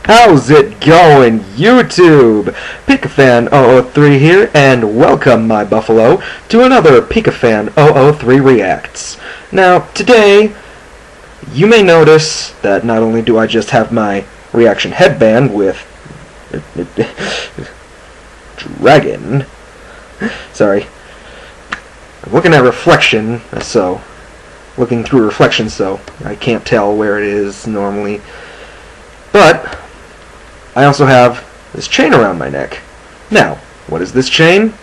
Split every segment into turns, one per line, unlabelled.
How's it going, YouTube? pikafan003 here, and welcome, my buffalo, to another pikafan003 Reacts. Now, today, you may notice that not only do I just have my reaction headband with dragon, sorry, I'm looking through reflection, so I can't tell where it is normally, but I also have this chain around my neck. Now, what is this chain?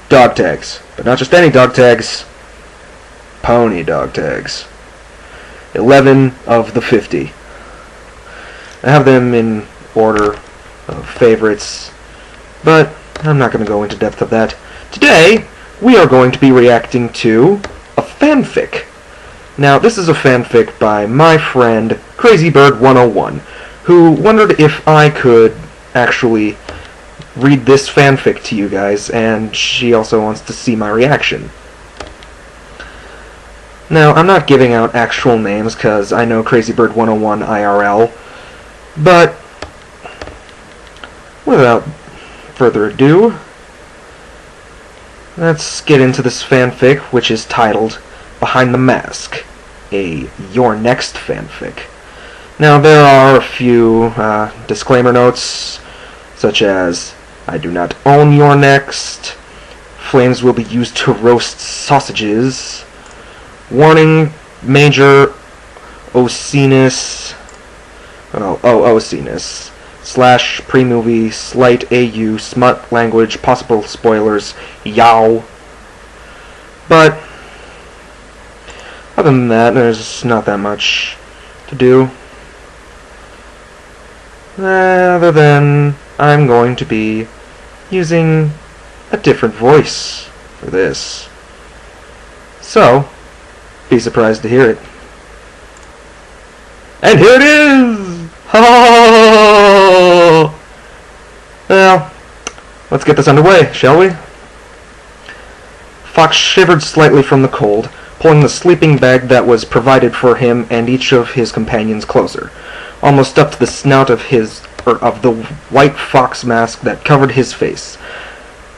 Dog tags. But not just any dog tags. Pony dog tags. 11 of the 50. I have them in order of favorites, but I'm not going to go into depth of that. Today, we are going to be reacting to a fanfic. Now, this is a fanfic by my friend CrazyBird101, who wondered if I could actually read this fanfic to you guys, and she also wants to see my reaction. Now, I'm not giving out actual names because I know CrazyBird101 IRL, but without further ado, let's get into this fanfic, which is titled Behind the Mask, a Your Next fanfic. Now, there are a few disclaimer notes, such as, I do not own your next, flames will be used to roast sausages, warning, major obsceneness, / pre-movie, slight AU, smut language, possible spoilers, yow. But other than that, there's not that much to do. Other than I'm going to be using a different voice for this. So, be surprised to hear it. And here it is! Oh! Well, let's get this underway, shall we? Fox shivered slightly from the cold, pulling the sleeping bag that was provided for him and each of his companions closer, almost up to the snout of the white fox mask that covered his face.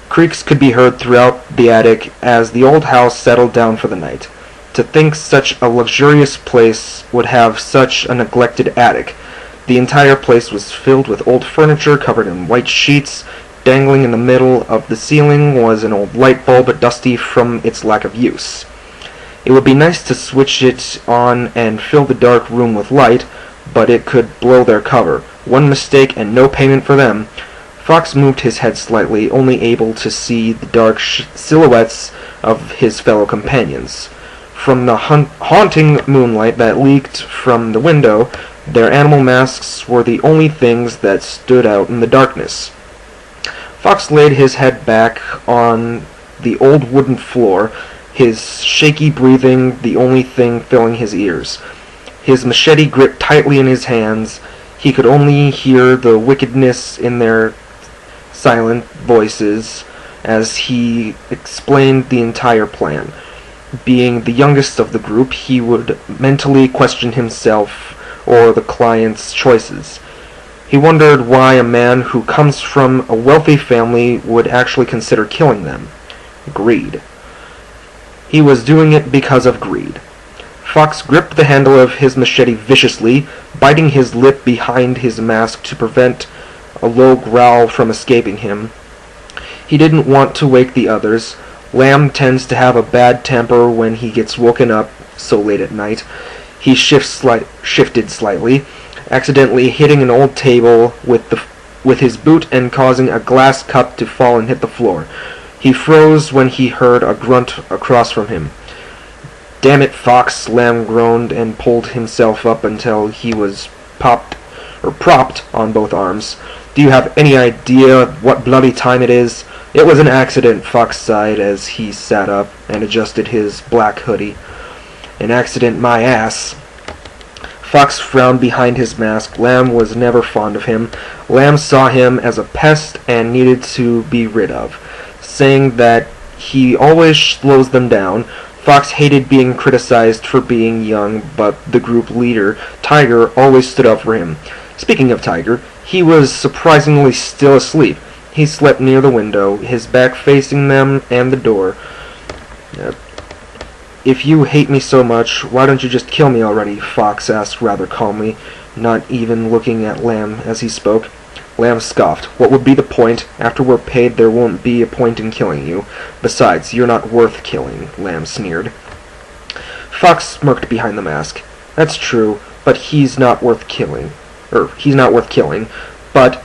Creaks could be heard throughout the attic as the old house settled down for the night. To think such a luxurious place would have such a neglected attic. The entire place was filled with old furniture covered in white sheets. Dangling in the middle of the ceiling was an old light bulb, dusty from its lack of use. It would be nice to switch it on and fill the dark room with light, but it could blow their cover. One mistake and no payment for them. Fox moved his head slightly, only able to see the dark silhouettes of his fellow companions. From the haunting moonlight that leaked from the window, their animal masks were the only things that stood out in the darkness. Fox laid his head back on the old wooden floor, his shaky breathing the only thing filling his ears. His machete gripped tightly in his hands. He could only hear the wickedness in their silent voices as he explained the entire plan. Being the youngest of the group, he would mentally question himself or the client's choices. He wondered why a man who comes from a wealthy family would actually consider killing them. Greed. He was doing it because of greed. Fox gripped the handle of his machete viciously, biting his lip behind his mask to prevent a low growl from escaping him. He didn't want to wake the others. Lamb tends to have a bad temper when he gets woken up so late at night. He shifted slightly, accidentally hitting an old table with his boot and causing a glass cup to fall and hit the floor. He froze when he heard a grunt across from him. "Damn it, Fox," Lamb groaned and pulled himself up until he was propped on both arms. "Do you have any idea what bloody time it is?" "It was an accident," Fox sighed as he sat up and adjusted his black hoodie. "An accident, my ass." Fox frowned behind his mask. Lamb was never fond of him. Lamb saw him as a pest and needed to be rid of, saying that he always slows them down. Fox hated being criticized for being young, but the group leader, Tiger, always stood up for him. Speaking of Tiger, he was surprisingly still asleep. He slept near the window, his back facing them and the door. If you hate me so much, why don't you just kill me already? Fox asked rather calmly, not even looking at Lamb as he spoke. Lamb scoffed. What would be the point? After we're paid, there won't be a point in killing you. Besides, you're not worth killing, Lamb sneered. Fox smirked behind the mask. That's true, but he's not worth killing. But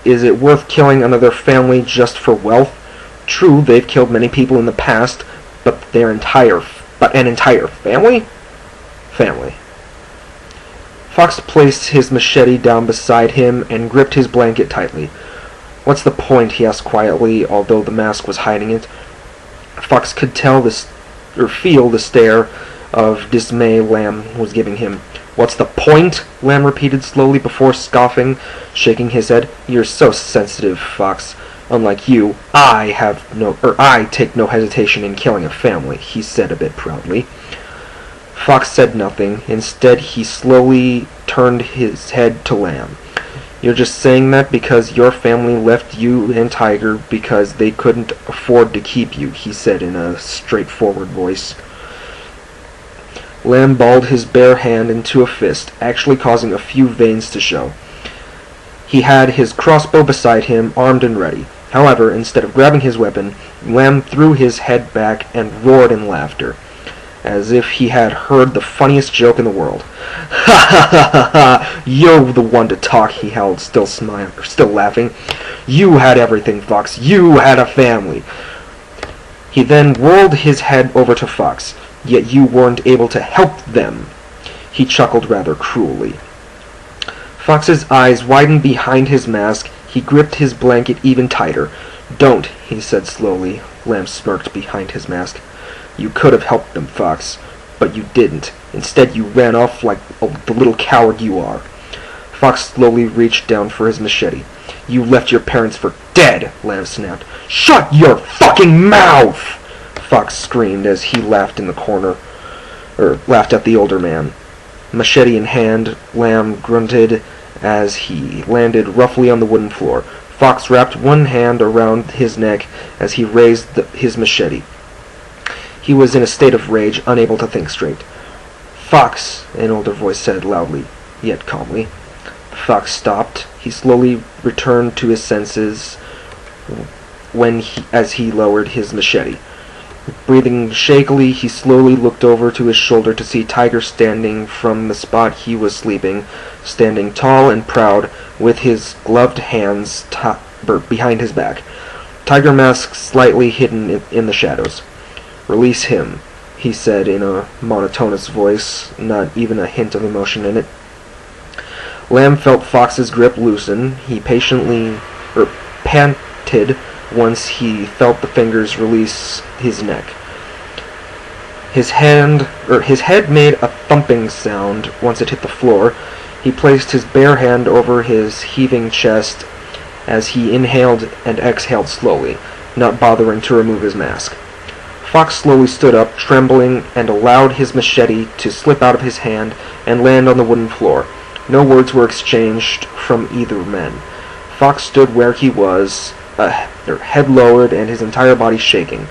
is it worth killing another family just for wealth? True, they've killed many people in the past, but an entire family? Family. Fox placed his machete down beside him and gripped his blanket tightly. What's the point? He asked quietly, although the mask was hiding it. Fox could feel the stare of dismay Lamb was giving him. What's the point? Lamb repeated slowly before scoffing, shaking his head. You're so sensitive, Fox. Unlike you, I take no hesitation in killing a family, he said a bit proudly. Fox said nothing. Instead, he slowly turned his head to Lamb. You're just saying that because your family left you and Tiger because they couldn't afford to keep you, he said in a straightforward voice. Lamb balled his bare hand into a fist, actually causing a few veins to show. He had his crossbow beside him, armed and ready. However, instead of grabbing his weapon, Lamb threw his head back and roared in laughter, as if he had heard the funniest joke in the world. Ha ha ha ha ha! You're the one to talk, he howled, still laughing. You had everything, Fox. You had a family. He then whirled his head over to Fox. Yet you weren't able to help them. He chuckled rather cruelly. Fox's eyes widened behind his mask. He gripped his blanket even tighter. Don't, he said slowly. Lamb smirked behind his mask. You could have helped them, Fox, but you didn't. Instead, you ran off like the little coward you are. Fox slowly reached down for his machete. You left your parents for dead, Lamb snapped. Shut your fucking mouth! Fox screamed as he laughed at the older man. Machete in hand, Lamb grunted as he landed roughly on the wooden floor. Fox wrapped one hand around his neck as he raised his machete. He was in a state of rage, unable to think straight. Fox, an older voice said loudly, yet calmly. Fox stopped. He slowly returned to his senses as he lowered his machete. Breathing shakily, he slowly looked over to his shoulder to see Tiger standing from the spot he was sleeping, standing tall and proud, with his gloved hands behind his back. Tiger mask slightly hidden in the shadows. Release him, he said in a monotonous voice, not even a hint of emotion in it. Lamb felt Fox's grip loosen. He panted once he felt the fingers release his neck. His head made a thumping sound once it hit the floor. He placed his bare hand over his heaving chest as he inhaled and exhaled slowly, not bothering to remove his mask. Fox slowly stood up, trembling, and allowed his machete to slip out of his hand and land on the wooden floor. No words were exchanged from either man. Fox stood where he was, head lowered and his entire body shaking.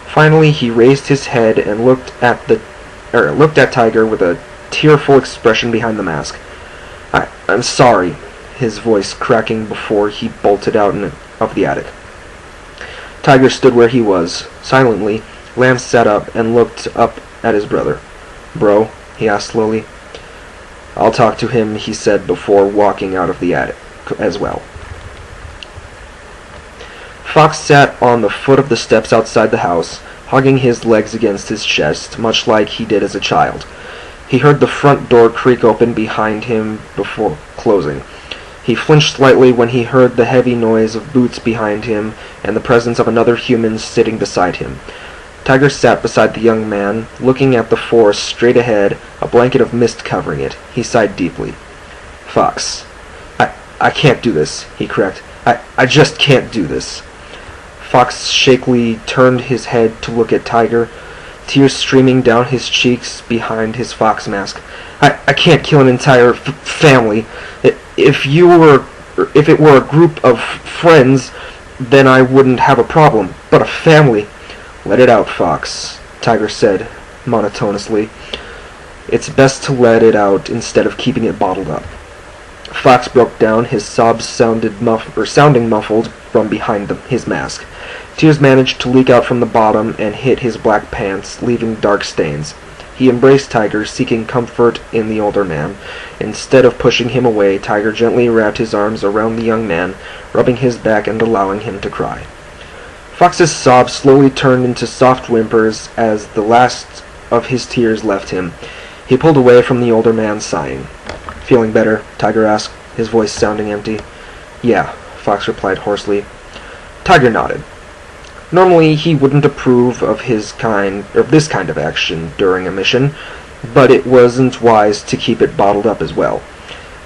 Finally, he raised his head and looked at Tiger with a tearful expression behind the mask. I'm sorry, his voice cracking before he bolted out of the attic. Tiger stood where he was. Silently, Lamb sat up and looked up at his brother. Bro, he asked slowly. I'll talk to him, he said before walking out of the attic as well. Fox sat on the foot of the steps outside the house, hugging his legs against his chest, much like he did as a child. He heard the front door creak open behind him before closing. He flinched slightly when he heard the heavy noise of boots behind him and the presence of another human sitting beside him. Tiger sat beside the young man, looking at the forest straight ahead, a blanket of mist covering it. He sighed deeply. Fox, I can't do this, he cracked. I just can't do this. Fox shakily turned his head to look at Tiger, tears streaming down his cheeks behind his fox mask. I can't kill an entire family. If it were a group of friends, then I wouldn't have a problem. But a family... Let it out, Fox, Tiger said monotonously. It's best to let it out instead of keeping it bottled up. Fox broke down, his sobs sounding muffled from behind his mask. Tears managed to leak out from the bottom and hit his black pants, leaving dark stains. He embraced Tiger, seeking comfort in the older man. Instead of pushing him away, Tiger gently wrapped his arms around the young man, rubbing his back and allowing him to cry. Fox's sobs slowly turned into soft whimpers as the last of his tears left him. He pulled away from the older man, sighing. "Feeling better?" Tiger asked, his voice sounding empty. "Yeah," Fox replied hoarsely. Tiger nodded. Normally he wouldn't approve of this kind of action during a mission, but it wasn't wise to keep it bottled up as well.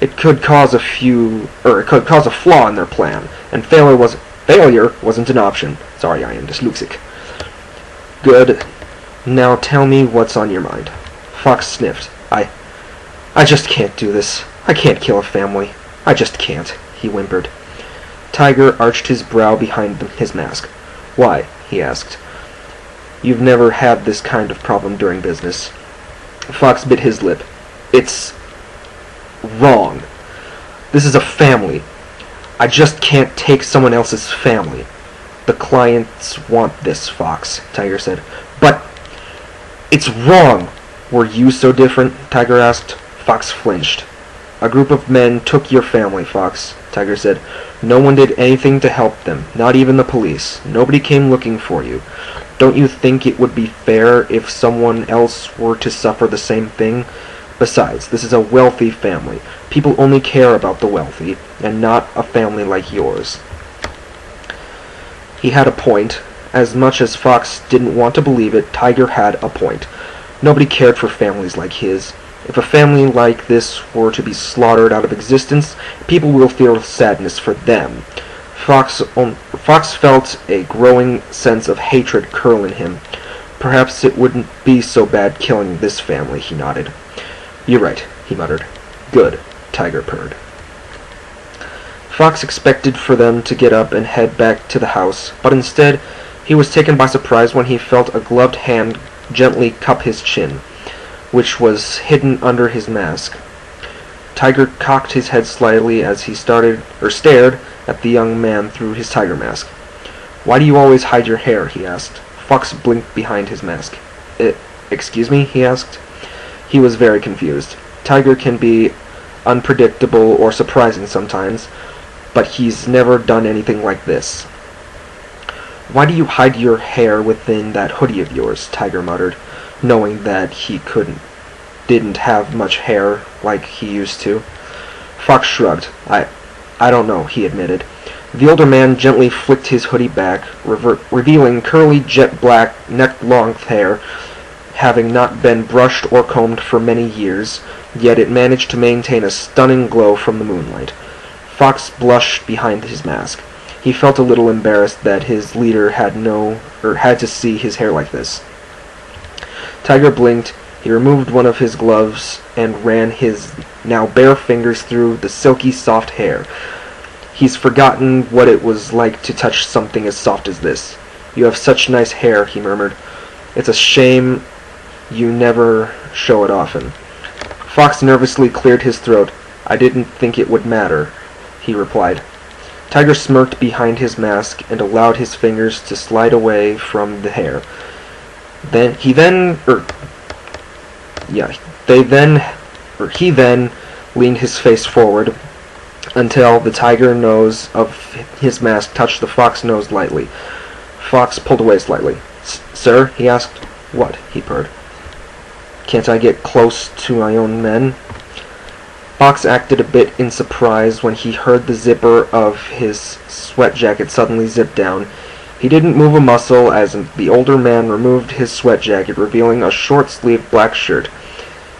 It could cause a flaw in their plan, and failure wasn't an option. Sorry, I am dyslexic. "Good. Now tell me what's on your mind." Fox sniffed. I just can't do this. I can't kill a family. I just can't," he whimpered. Tiger arched his brow behind his mask. "Why?" he asked. "You've never had this kind of problem during business." Fox bit his lip. "It's wrong. This is a family. I just can't take someone else's family." "The clients want this, Fox," Tiger said. "But it's wrong." "Were you so different?" Tiger asked. Fox flinched. "A group of men took your family, Fox," Tiger said. "No one did anything to help them, not even the police. Nobody came looking for you. Don't you think it would be fair if someone else were to suffer the same thing? Besides, this is a wealthy family. People only care about the wealthy, and not a family like yours." He had a point. As much as Fox didn't want to believe it, Tiger had a point. Nobody cared for families like his. If a family like this were to be slaughtered out of existence, people will feel sadness for them. Fox felt a growing sense of hatred curl in him. Perhaps it wouldn't be so bad killing this family, he nodded. "You're right," he muttered. "Good," Tiger purred. Fox expected for them to get up and head back to the house, but instead he was taken by surprise when he felt a gloved hand gently cup his chin, which was hidden under his mask. Tiger cocked his head slightly as he stared at the young man through his tiger mask. "Why do you always hide your hair?" he asked. Fox blinked behind his mask. Excuse me?" he asked. He was very confused. Tiger can be unpredictable or surprising sometimes, but he's never done anything like this. "Why do you hide your hair within that hoodie of yours?" Tiger muttered, knowing that he didn't have much hair like he used to. Fox shrugged. I don't know," he admitted. The older man gently flicked his hoodie back, revealing curly jet black neck-long hair, having not been brushed or combed for many years, yet it managed to maintain a stunning glow from the moonlight. Fox blushed behind his mask. He felt a little embarrassed that his leader had to see his hair like this. Tiger blinked. He removed one of his gloves and ran his now bare fingers through the silky soft hair. He's forgotten what it was like to touch something as soft as this. "You have such nice hair," he murmured. "It's a shame you never show it often." Fox nervously cleared his throat. "I didn't think it would matter," he replied. Tiger smirked behind his mask and allowed his fingers to slide away from the hair. He then leaned his face forward until the tiger nose of his mask touched the fox nose lightly. Fox pulled away slightly. "Sir?" he asked. "What?" he purred. "Can't I get close to my own men?" Fox acted a bit in surprise when he heard the zipper of his sweat jacket suddenly zip down. He didn't move a muscle as the older man removed his sweat jacket, revealing a short-sleeved black shirt.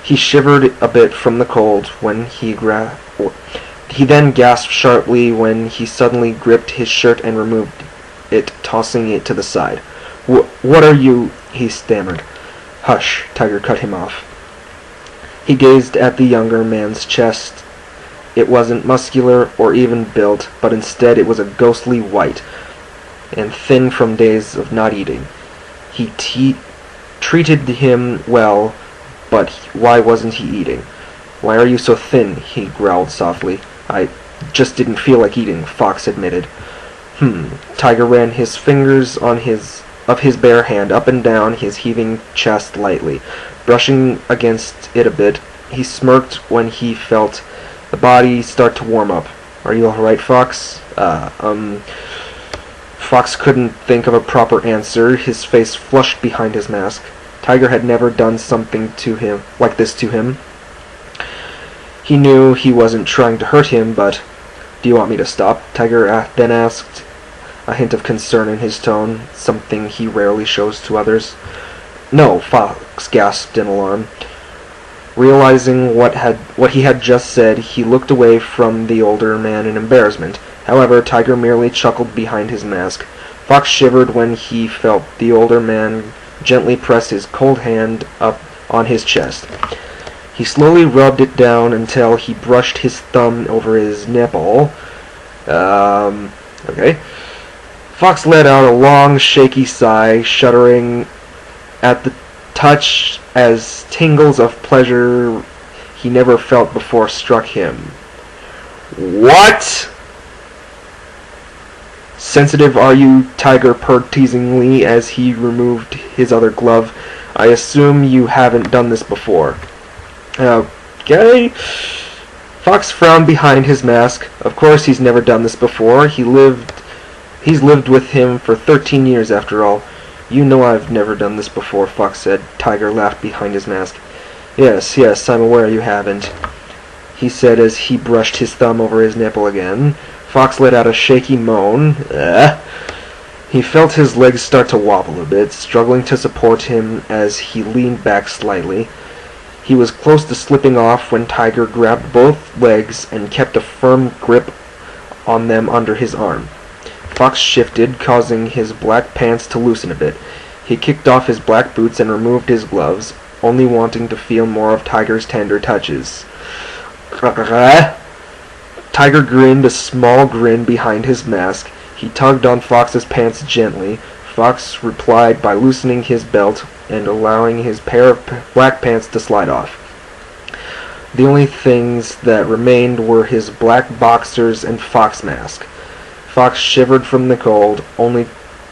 He shivered a bit from the cold when he then gasped sharply when he suddenly gripped his shirt and removed it, tossing it to the side. "What are you?" he stammered. "Hush," Tiger cut him off. He gazed at the younger man's chest. It wasn't muscular or even built, but instead it was a ghostly white, and thin from days of not eating. He treated him well, but why wasn't he eating? "Why are you so thin?" he growled softly. "I just didn't feel like eating," Fox admitted. Tiger ran his fingers of his bare hand up and down his heaving chest lightly, brushing against it a bit. He smirked when he felt the body start to warm up. "Are you all right, Fox?" Fox couldn't think of a proper answer. His face flushed behind his mask. Tiger had never done something to him like this to him. He knew he wasn't trying to hurt him, but... "Do you want me to stop?" Tiger then asked, a hint of concern in his tone, something he rarely shows to others. "No," Fox gasped in alarm. Realizing what he had just said, he looked away from the older man in embarrassment. However, Tiger merely chuckled behind his mask. Fox shivered when he felt the older man gently press his cold hand up on his chest. He slowly rubbed it down until he brushed his thumb over his nipple. Okay. Fox let out a long, shaky sigh, shuddering at the touch as tingles of pleasure he never felt before struck him. "What? Sensitive are you?" Tiger purred teasingly as he removed his other glove. "I assume you haven't done this before." "Okay." Fox frowned behind his mask. Of course he's never done this before. He's lived with him for 13 years after all. "You know I've never done this before," Fox said. Tiger laughed behind his mask. Yes, I'm aware you haven't," he said as he brushed his thumb over his nipple again. Fox let out a shaky moan. He felt his legs start to wobble a bit, struggling to support him as he leaned back slightly. He was close to slipping off when Tiger grabbed both legs and kept a firm grip on them under his arm. Fox shifted, causing his black pants to loosen a bit. He kicked off his black boots and removed his gloves, only wanting to feel more of Tiger's tender touches. Tiger grinned a small grin behind his mask. He tugged on Fox's pants gently. Fox replied by loosening his belt and allowing his pair of black pants to slide off. The only things that remained were his black boxers and fox mask. Fox shivered from the cold, only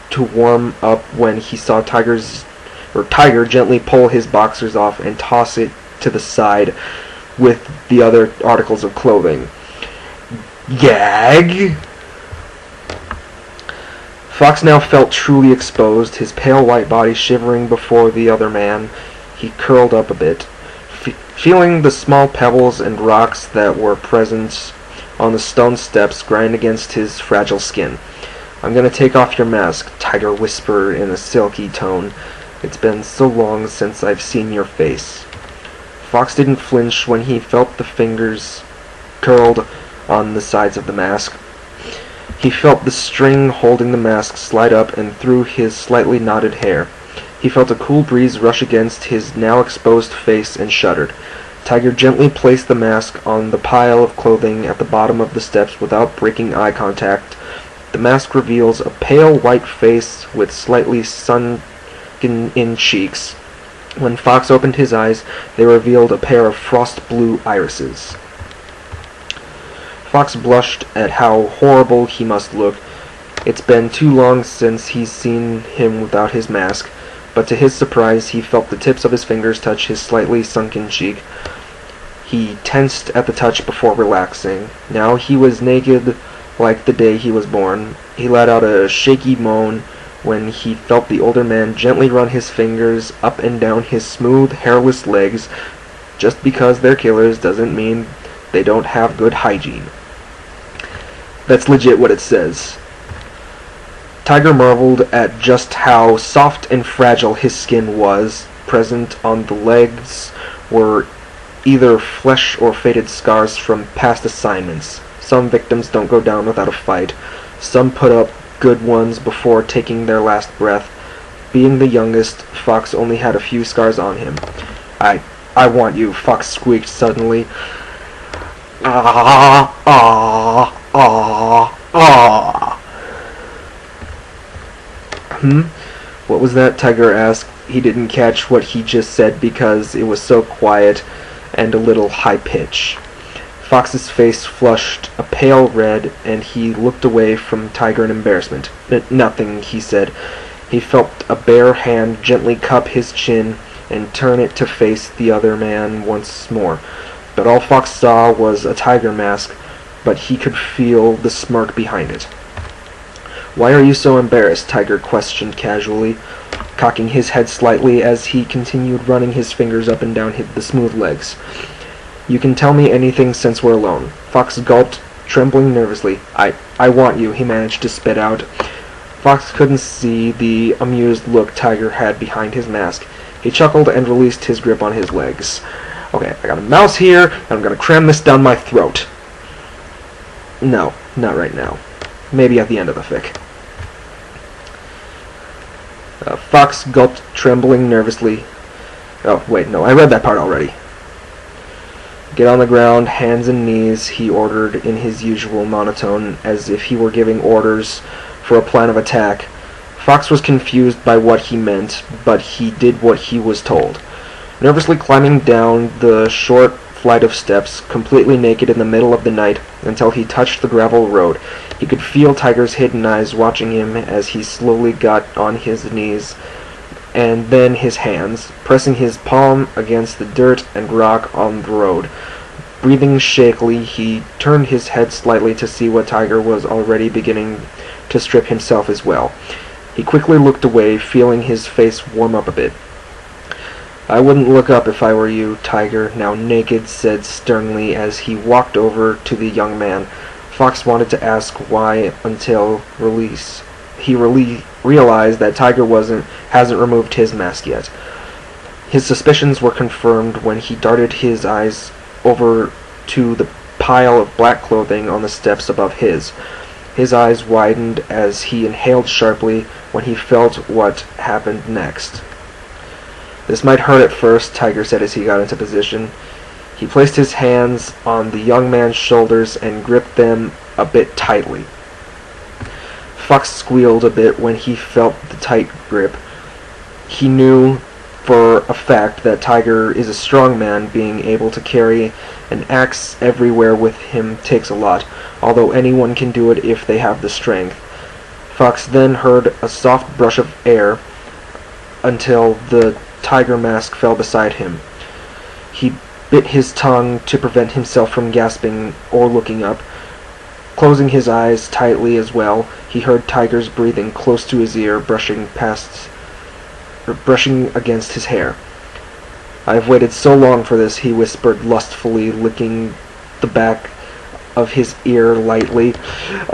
to warm up when he saw Tiger gently pull his boxers off and toss it to the side with the other articles of clothing. Gag! Fox now felt truly exposed, his pale white body shivering before the other man. He curled up a bit, feeling the small pebbles and rocks that were present on the stone steps grind against his fragile skin. "I'm gonna take off your mask," Tiger whispered in a silky tone. "It's been so long since I've seen your face." Fox didn't flinch when he felt the fingers curled on the sides of the mask. He felt the string holding the mask slide up and through his slightly knotted hair. He felt a cool breeze rush against his now exposed face and shuddered. Tiger gently placed the mask on the pile of clothing at the bottom of the steps without breaking eye contact. The mask reveals a pale white face with slightly sunken-in cheeks. When Fox opened his eyes, they revealed a pair of frost-blue irises. Fox blushed at how horrible he must look. It's been too long since he's seen him without his mask, but to his surprise he felt the tips of his fingers touch his slightly sunken cheek. He tensed at the touch before relaxing. Now he was naked like the day he was born. He let out a shaky moan when he felt the older man gently run his fingers up and down his smooth, hairless legs. Just because they're killers doesn't mean they don't have good hygiene. That's legit what it says. Tiger marveled at just how soft and fragile his skin was. Present on the legs were either flesh or faded scars from past assignments. Some victims don't go down without a fight. Some put up good ones before taking their last breath. Being the youngest, Fox only had a few scars on him. I I want you, Fox squeaked suddenly. Ah, ah, ah, ah. What was that? Tiger asked. He didn't catch what he just said because it was so quiet and a little high-pitched. Fox's face flushed a pale red, and he looked away from Tiger in embarrassment. Nothing, he said. He felt a bare hand gently cup his chin and turn it to face the other man once more. But all Fox saw was a tiger mask, but he could feel the smirk behind it. "Why are you so embarrassed?" Tiger questioned casually, cocking his head slightly as he continued running his fingers up and down the smooth legs. "You can tell me anything since we're alone." Fox gulped, trembling nervously. I want you," he managed to spit out. Fox couldn't see the amused look Tiger had behind his mask. He chuckled and released his grip on his legs. "Okay, I got a mouse here, and I'm gonna cram this down my throat." "No, not right now. Maybe at the end of the fic." Fox gulped, trembling nervously. Oh, wait, no, I read that part already. "Get on the ground, hands and knees," he ordered in his usual monotone, as if he were giving orders for a plan of attack. Fox was confused by what he meant, but he did what he was told. Nervously climbing down the short flight of steps, completely naked in the middle of the night, until he touched the gravel road, he could feel Tiger's hidden eyes watching him as he slowly got on his knees, and then his hands, pressing his palm against the dirt and rock on the road. Breathing shakily, he turned his head slightly to see what Tiger was already beginning to strip himself as well. He quickly looked away, feeling his face warm up a bit. "I wouldn't look up if I were you," Tiger, now naked, said sternly as he walked over to the young man. Fox wanted to ask why until he realized that Tiger hasn't removed his mask yet. His suspicions were confirmed when he darted his eyes over to the pile of black clothing on the steps above his. His eyes widened as he inhaled sharply when he felt what happened next. "This might hurt at first," Tiger said as he got into position. He placed his hands on the young man's shoulders and gripped them a bit tightly. Fox squealed a bit when he felt the tight grip. He knew for a fact that Tiger is a strong man. Being able to carry an axe everywhere with him takes a lot, although anyone can do it if they have the strength. Fox then heard a soft brush of air until the tiger mask fell beside him. He bit his tongue to prevent himself from gasping or looking up. Closing his eyes tightly as well, he heard Tiger's breathing close to his ear, brushing against his hair. "I've waited so long for this," he whispered lustfully, licking the back of his ear lightly.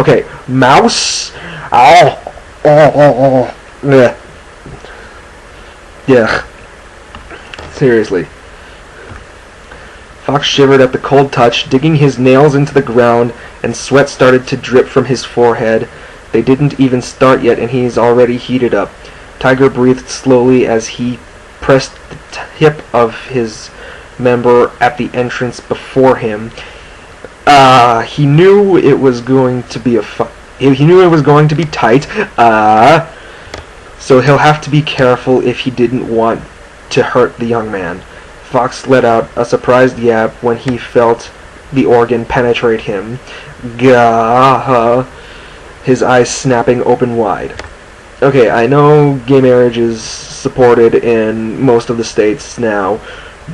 "Okay, mouse? Ow! Oh. Yeah. Yeah. Seriously." Fox shivered at the cold touch, digging his nails into the ground, and sweat started to drip from his forehead. They didn't even start yet, and he's already heated up. Tiger breathed slowly as he pressed the tip of his member at the entrance before him. He knew it was going to be he knew it was going to be tight. So he'll have to be careful if he didn't want to hurt the young man. Fox let out a surprised yap when he felt the organ penetrate him. Gah! His eyes snapping open wide. Okay, I know gay marriage is supported in most of the states now,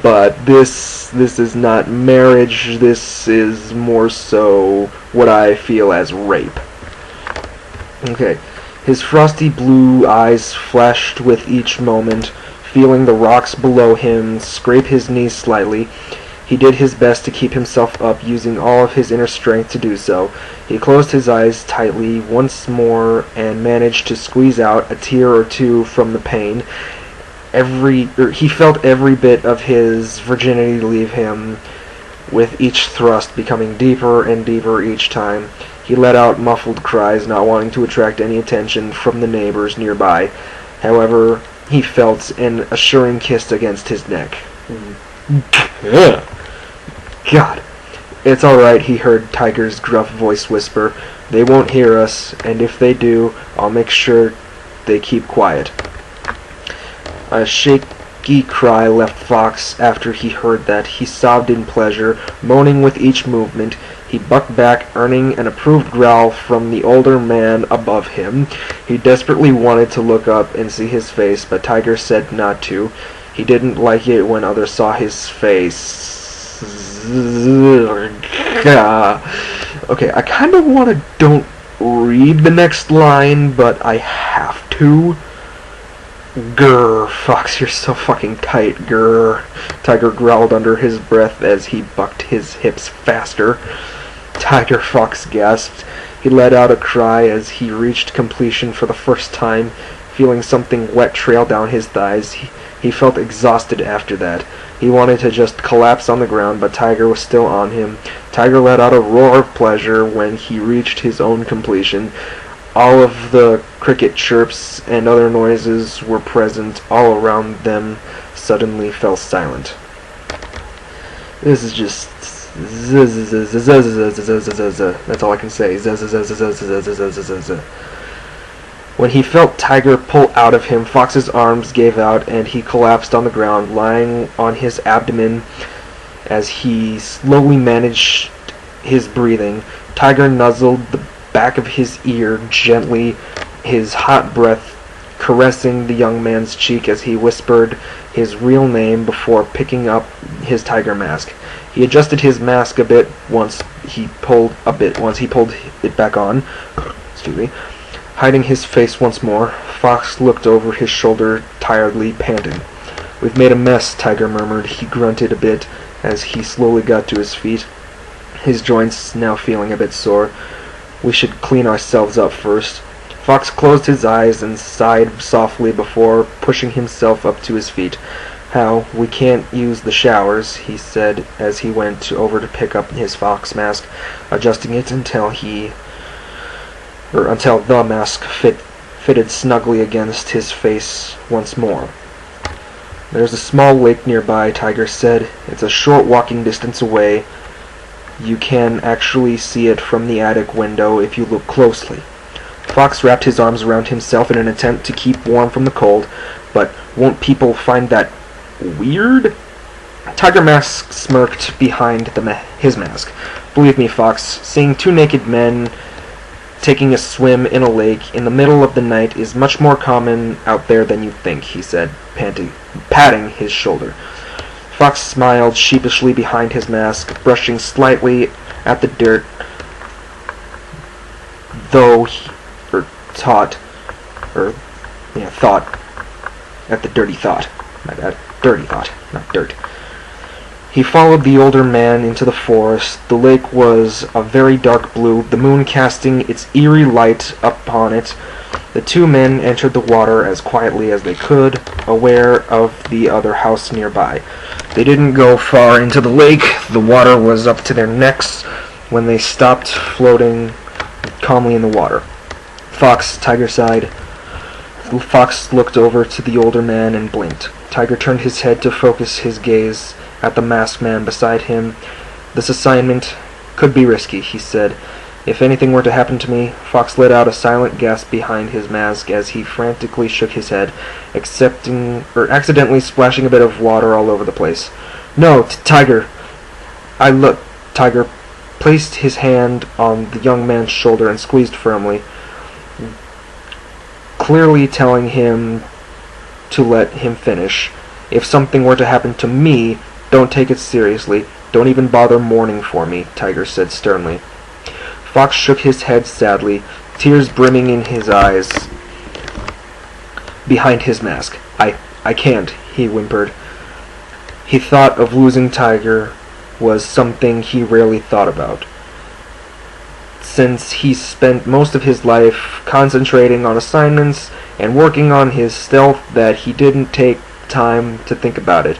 but this is not marriage. This is more so what I feel as rape. Okay. His frosty blue eyes flashed with each moment, feeling the rocks below him scrape his knees slightly. He did his best to keep himself up, using all of his inner strength to do so. He closed his eyes tightly once more and managed to squeeze out a tear or two from the pain. He felt every bit of his virginity leave him, with each thrust becoming deeper and deeper each time. He let out muffled cries, not wanting to attract any attention from the neighbors nearby. However, he felt an assuring kiss against his neck. Ugh. God. It's alright, he heard Tiger's gruff voice whisper. They won't hear us, and if they do, I'll make sure they keep quiet. A shaky cry left Fox after he heard that. He sobbed in pleasure, moaning with each movement. He bucked back, earning an approved growl from the older man above him. He desperately wanted to look up and see his face, but Tiger said not to. He didn't like it when others saw his face. Okay, I kind of want to don't read the next line, but I have to. Grr, Fox, you're so fucking tight, grr. Tiger growled under his breath as he bucked his hips faster. Tiger, Fox gasped. He let out a cry as he reached completion for the first time, feeling something wet trail down his thighs. He felt exhausted after that. He wanted to just collapse on the ground, but Tiger was still on him. Tiger let out a roar of pleasure when he reached his own completion. All of the cricket chirps and other noises were present all around them suddenly fell silent. This is just... That's all I can say. When he felt Tiger pull out of him, Fox's arms gave out and he collapsed on the ground, lying on his abdomen as he slowly managed his breathing. Tiger nuzzled the back of his ear gently, his hot breath caressing the young man's cheek as he whispered his real name before picking up his tiger mask. He adjusted his mask a bit once he pulled it back on. Excuse me. Hiding his face once more, Fox looked over his shoulder, tiredly panting. "We've made a mess," Tiger murmured. He grunted a bit as he slowly got to his feet, his joints now feeling a bit sore. "We should clean ourselves up first." Fox closed his eyes and sighed softly before pushing himself up to his feet. "How? We can't use the showers," he said as he went over to pick up his fox mask, adjusting it until the mask fitted snugly against his face once more. "There's a small lake nearby," Tiger said. "It's a short walking distance away. You can actually see it from the attic window if you look closely." Fox wrapped his arms around himself in an attempt to keep warm from the cold. "But won't people find that weird?" Tiger Mask smirked behind his mask. "Believe me, Fox, seeing two naked men taking a swim in a lake in the middle of the night is much more common out there than you think," he said, patting his shoulder. Fox smiled sheepishly behind his mask, brushing slightly at the dirt, though thought at the dirty thought. My bad. Dirty thought, not dirt. He followed the older man into the forest. The lake was a very dark blue, the moon casting its eerie light upon it. The two men entered the water as quietly as they could, aware of the other house nearby. They didn't go far into the lake. The water was up to their necks when they stopped, floating calmly in the water. "Fox," Tiger sighed. Fox looked over to the older man and blinked. Tiger turned his head to focus his gaze at the masked man beside him. "This assignment could be risky," he said. "If anything were to happen to me..." Fox let out a silent gasp behind his mask as he frantically shook his head, accidentally splashing a bit of water all over the place. "No, Tiger!" Tiger placed his hand on the young man's shoulder and squeezed firmly, clearly telling him to let him finish. "If something were to happen to me, don't take it seriously. Don't even bother mourning for me," Tiger said sternly. Fox shook his head sadly, tears brimming in his eyes behind his mask. I can't," he whimpered. He thought of losing Tiger was something he rarely thought about, since he spent most of his life concentrating on assignments and working on his stealth that he didn't take time to think about it.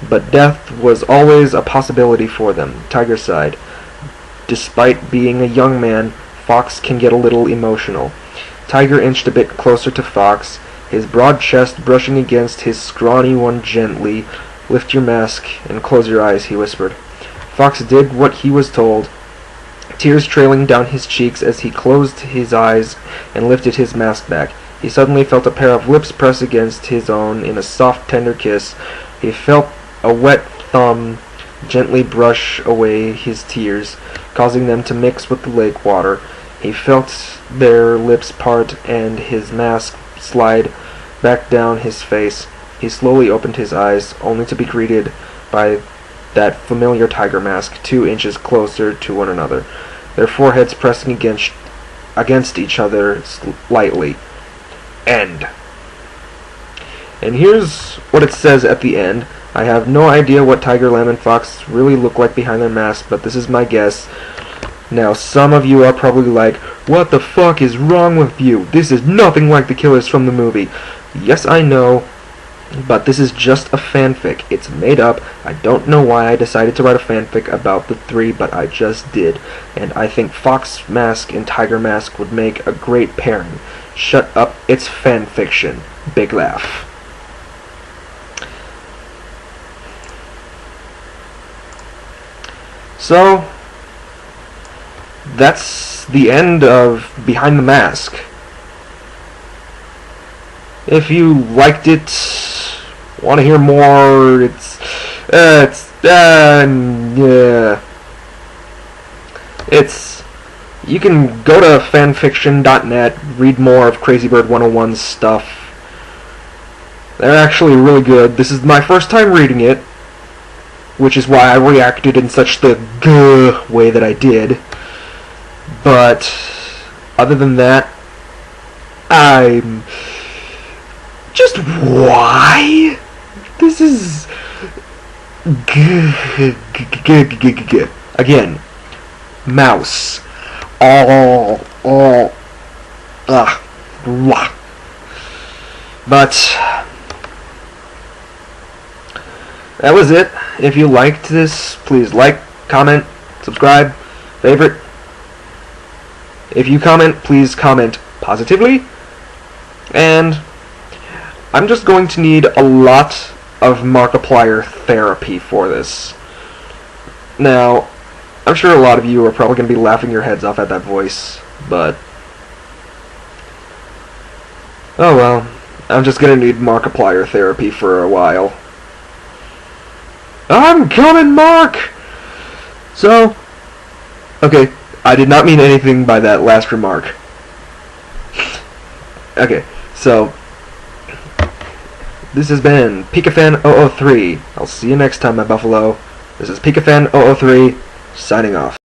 But death was always a possibility for them. Tiger sighed. Despite being a young man, Fox can get a little emotional. Tiger inched a bit closer to Fox, his broad chest brushing against his scrawny one gently. Lift your mask and close your eyes, he whispered. Fox did what he was told, tears trailing down his cheeks as he closed his eyes and lifted his mask back. He suddenly felt a pair of lips press against his own in a soft, tender kiss. He felt a wet thumb gently brush away his tears, causing them to mix with the lake water. He felt their lips part and his mask slide back down his face. He slowly opened his eyes, only to be greeted by that familiar tiger mask 2 inches closer to one another, their foreheads pressing against each other slightly. End. And here's what it says at the end. I have no idea what Tiger, Lamb, and Fox really look like behind their masks, but this is my guess. Now, some of you are probably like, what the fuck is wrong with you? This is nothing like the killers from the movie. Yes, I know, but this is just a fanfic. It's made up. I don't know why I decided to write a fanfic about the 3, but I just did. And I think Fox Mask and Tiger Mask would make a great pairing. Shut up, it's fanfiction. Big laugh. So, that's the end of Behind the Mask. If you liked it, want to hear more, you can go to fanfiction.net, read more of CrazyBird101's stuff. They're actually really good. This is my first time reading it, which is why I reacted in such the gah way that I did. But other than that, I'm just why? This is again, mouse. But that was it. If you liked this, please like, comment, subscribe, favorite. If you comment, please comment positively. And I'm just going to need a lot of Markiplier therapy for this. Now, I'm sure a lot of you are probably going to be laughing your heads off at that voice, but oh well. I'm just going to need Markiplier therapy for a while. I'm coming, Mark! So, okay, I did not mean anything by that last remark. Okay, so this has been pikafan003. I'll see you next time, my buffalo. This is pikafan003, signing off.